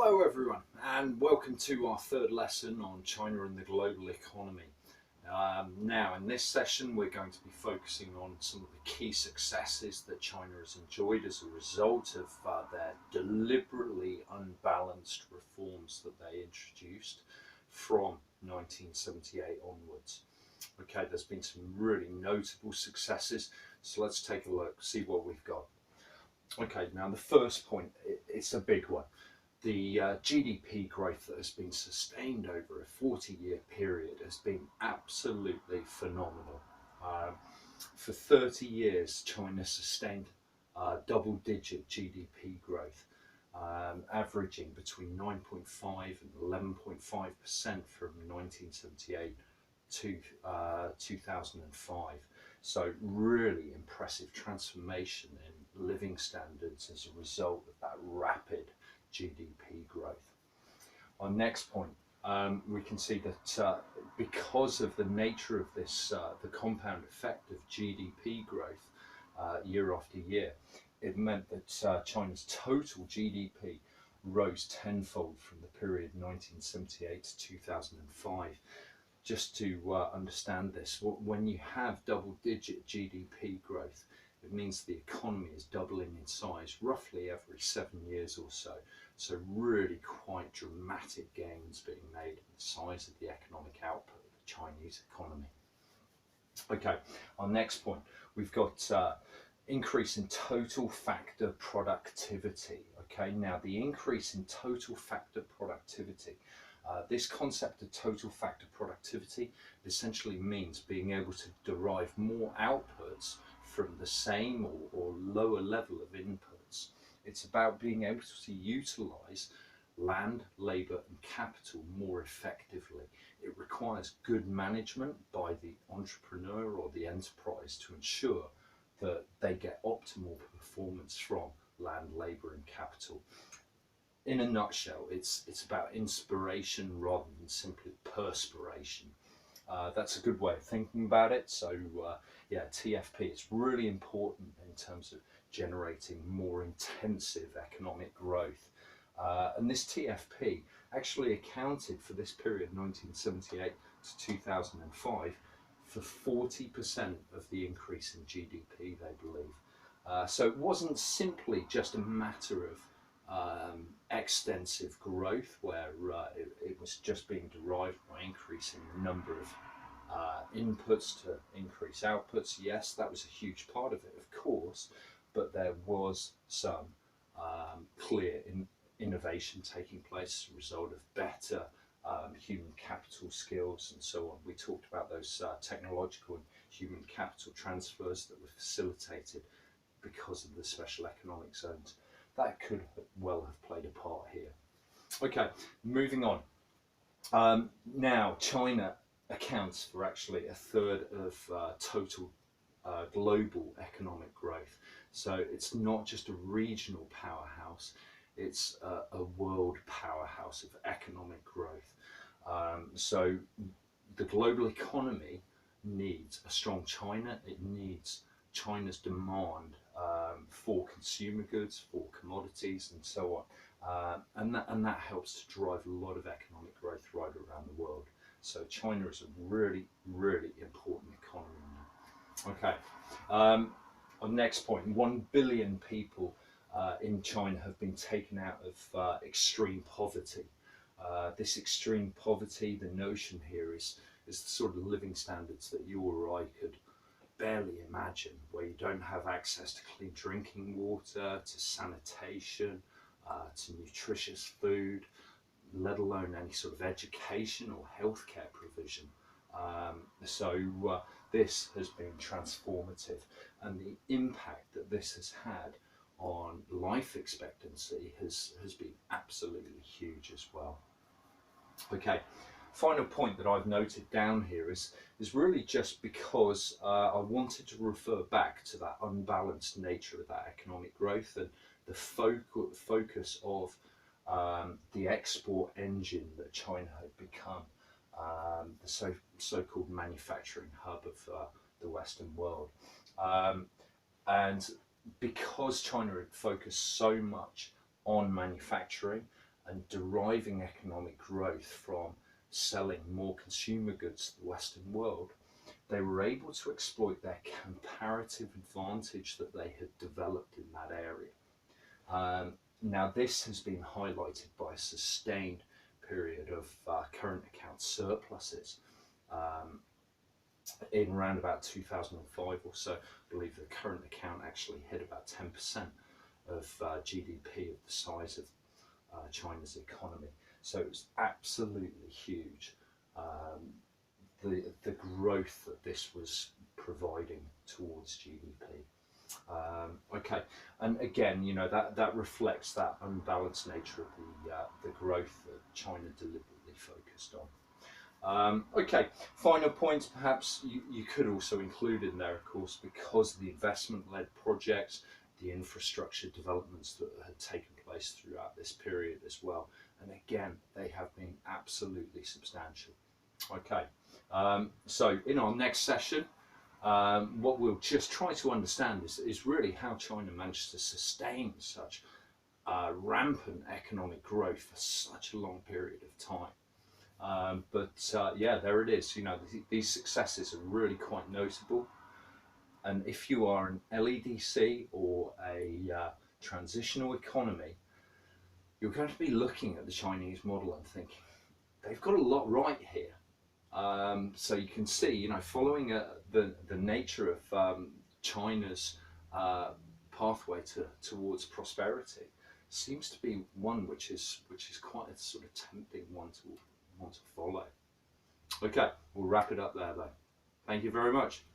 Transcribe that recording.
Hello everyone, and welcome to our third lesson on China and the global economy. Now in this session we're going to be focusing on some of the key successes that China has enjoyed as a result of their deliberately unbalanced reforms that they introduced from 1978 onwards. Okay, there's been some really notable successes, so let's take a look, see what we've got. Okay, now the first point, it's a big one. The GDP growth that has been sustained over a 40-year period has been absolutely phenomenal. For 30 years, China sustained double-digit GDP growth, averaging between 9.5 and 11.5% from 1978 to 2005. So really impressive transformation in living standards as a result of that rapid GDP growth. Our next point, we can see that because of the nature of this, the compound effect of GDP growth year after year, it meant that China's total GDP rose tenfold from the period 1978 to 2005. Just to understand this, when you have double-digit GDP growth, it means the economy is doubling in size roughly every 7 years or so. So really quite dramatic gains being made in the size of the economic output of the Chinese economy. Okay, our next point, we've got increase in total factor productivity. Okay, now the increase in total factor productivity, this concept of total factor productivity essentially means being able to derive more outputs from the same or lower level of inputs. It's about being able to utilize land, labor and capital more effectively. It requires good management by the entrepreneur or the enterprise to ensure that they get optimal performance from land, labor and capital. In a nutshell, it's about inspiration rather than simply perspiration. That's a good way of thinking about it. So yeah, TFP is really important in terms of generating more intensive economic growth. And this TFP actually accounted for this period 1978 to 2005 for 40% of the increase in GDP, they believe. So it wasn't simply just a matter of extensive growth where it was just being derived by increasing the number of inputs to increase outputs. Yes, that was a huge part of it, of course, but there was some clear innovation taking place as a result of better human capital skills and so on. We talked about those technological and human capital transfers that were facilitated because of the special economic zones. That could well have played a part here. Okay, moving on. Now, China accounts for actually a third of total global economic growth. So it's not just a regional powerhouse, it's a world powerhouse of economic growth. So the global economy needs a strong China, it needs China's demand for consumer goods, for commodities and so on. And that helps to drive a lot of economic growth right around the world. So China is a really, really important economy now. Okay, our next point, 1 billion people in China have been taken out of extreme poverty. This extreme poverty, the notion here is the sort of living standards that you or I could barely imagine, where you don't have access to clean drinking water, to sanitation, to nutritious food, let alone any sort of education or healthcare provision. So this has been transformative, and the impact that this has had on life expectancy has been absolutely huge as well. Okay, final point that I've noted down here is really just because I wanted to refer back to that unbalanced nature of that economic growth and the focus of the export engine that China had become, the so-called manufacturing hub of the Western world. And because China had focused so much on manufacturing and deriving economic growth from selling more consumer goods to the Western world, they were able to exploit their comparative advantage that they had developed in that area. Now, this has been highlighted by a sustained period of current account surpluses. In around about 2005 or so, I believe the current account actually hit about 10% of GDP of the size of China's economy. So it was absolutely huge. The growth that this was providing towards GDP. Okay, and again, you know, that reflects that unbalanced nature of the growth that China deliberately focused on. Okay, final points perhaps you could also include in there, of course, because of the investment-led projects, the infrastructure developments that had taken place throughout this period as well. And again, they have been absolutely substantial. Okay, so in our next session, what we'll just try to understand is really how China managed to sustain such rampant economic growth for such a long period of time. Yeah, there it is. You know, these successes are really quite notable. And if you are an LEDC or a transitional economy, you're going to be looking at the Chinese model and thinking, they've got a lot right here. So you can see, you know, following the nature of China's pathway towards prosperity seems to be one which is quite a sort of tempting one to want to follow. Okay, we'll wrap it up there though. Thank you very much.